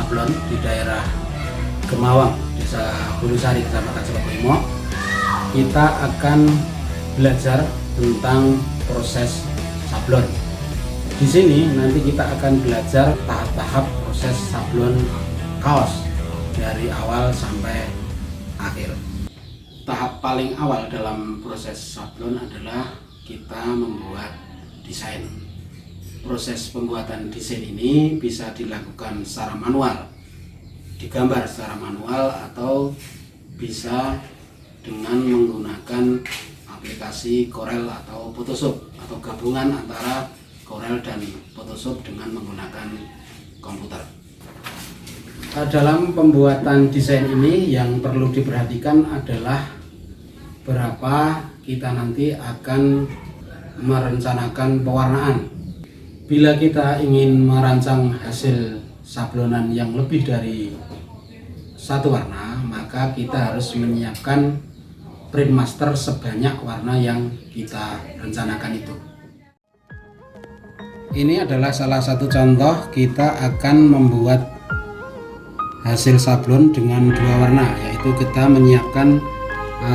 sablon di daerah Gemawang, Desa Bulusari, Kecamatan Selokoimo. Kita akan belajar tentang proses sablon. Di sini nanti kita akan belajar tahap-tahap proses sablon kaos dari awal sampai akhir. Tahap paling awal dalam proses sablon adalah kita membuat desain. Proses pembuatan desain ini bisa dilakukan secara manual, digambar secara manual, atau bisa dengan menggunakan aplikasi Corel atau Photoshop, atau gabungan antara Corel dan Photoshop dengan menggunakan komputer. Dalam pembuatan desain ini yang perlu diperhatikan adalah berapa kita nanti akan merencanakan pewarnaan. Bila kita ingin merancang hasil sablonan yang lebih dari satu warna, maka kita harus menyiapkan print master sebanyak warna yang kita rencanakan itu. Ini adalah salah satu contoh kita akan membuat hasil sablon dengan dua warna, yaitu kita menyiapkan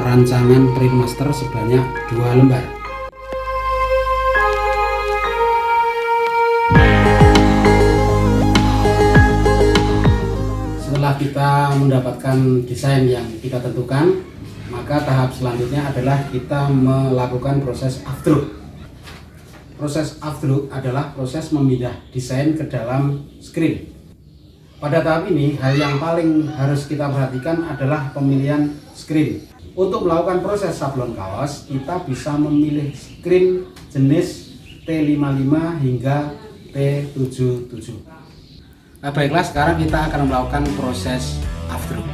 rancangan print master sebanyak 2 lembar. Setelah kita mendapatkan desain yang kita tentukan, maka tahap selanjutnya adalah kita melakukan proses afdruk. Proses afdruk adalah proses memindah desain ke dalam screen. Pada tahap ini, hal yang paling harus kita perhatikan adalah pemilihan screen. Untuk melakukan proses sablon kaos, kita bisa memilih screen jenis T55 hingga T77. Baiklah, sekarang kita akan melakukan proses afdruk.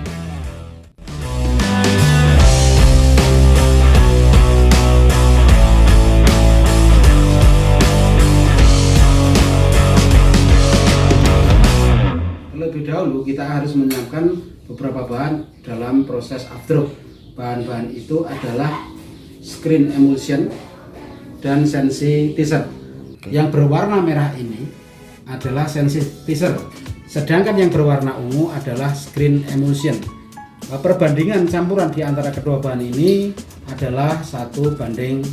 Terlebih dahulu kita harus menyiapkan beberapa bahan dalam proses afdruk. Bahan-bahan itu adalah screen emulsion dan sensitizer. Yang berwarna merah ini adalah sensitizer, sedangkan yang berwarna ungu adalah screen emulsion. Perbandingan campuran di antara kedua bahan ini adalah 1:10.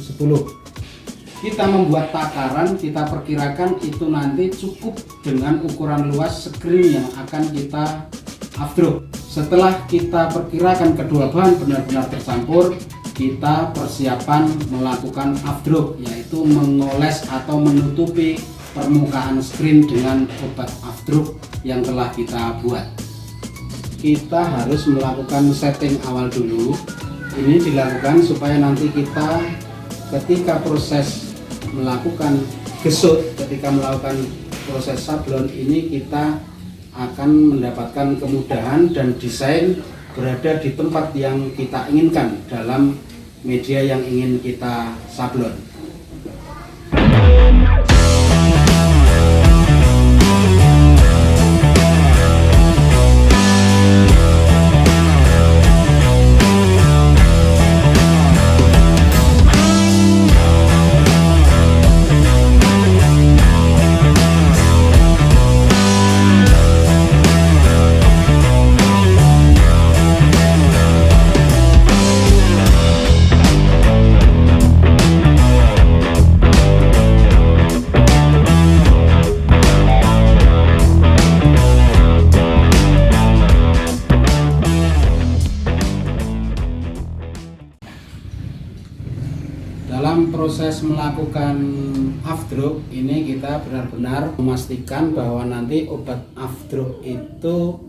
Kita membuat takaran, kita perkirakan itu nanti cukup dengan ukuran luas screen yang akan kita afdruk. Setelah kita perkirakan kedua bahan benar-benar tercampur, kita persiapan melakukan afdruk, yaitu mengoles atau menutupi permukaan screen dengan obat afdruk yang telah kita buat. Kita harus melakukan setting awal dulu. Ini dilakukan supaya nanti kita ketika proses melakukan gesut, ketika melakukan proses sablon ini, kita akan mendapatkan kemudahan dan desain berada di tempat yang kita inginkan dalam media yang ingin kita sablon. Dalam proses melakukan afdruk ini kita benar-benar memastikan bahwa nanti obat afdruk itu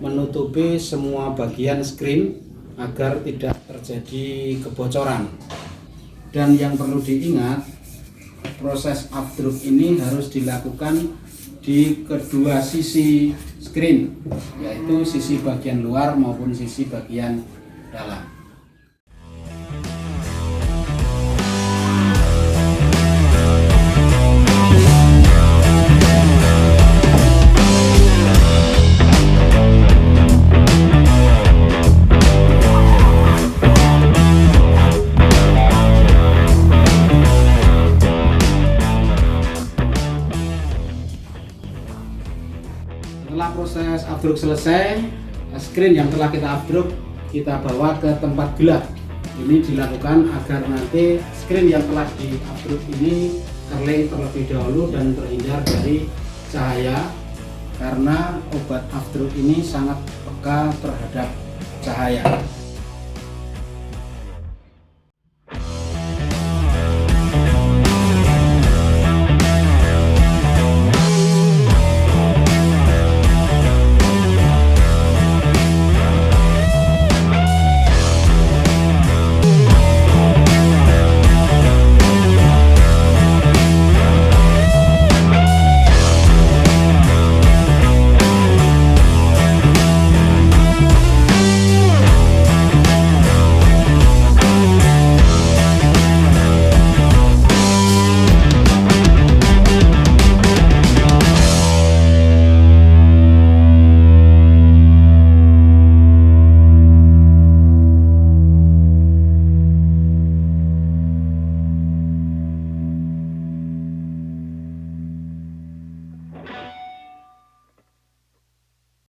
menutupi semua bagian screen agar tidak terjadi kebocoran. Dan yang perlu diingat, proses afdruk ini harus dilakukan di kedua sisi screen, yaitu sisi bagian luar maupun sisi bagian dalam. Setelah proses afdruk selesai, screen yang telah kita afdruk kita bawa ke tempat gelap. Ini dilakukan agar nanti screen yang telah di afdruk ini kerling terlebih dahulu dan terhindar dari cahaya, karena obat afdruk ini sangat peka terhadap cahaya.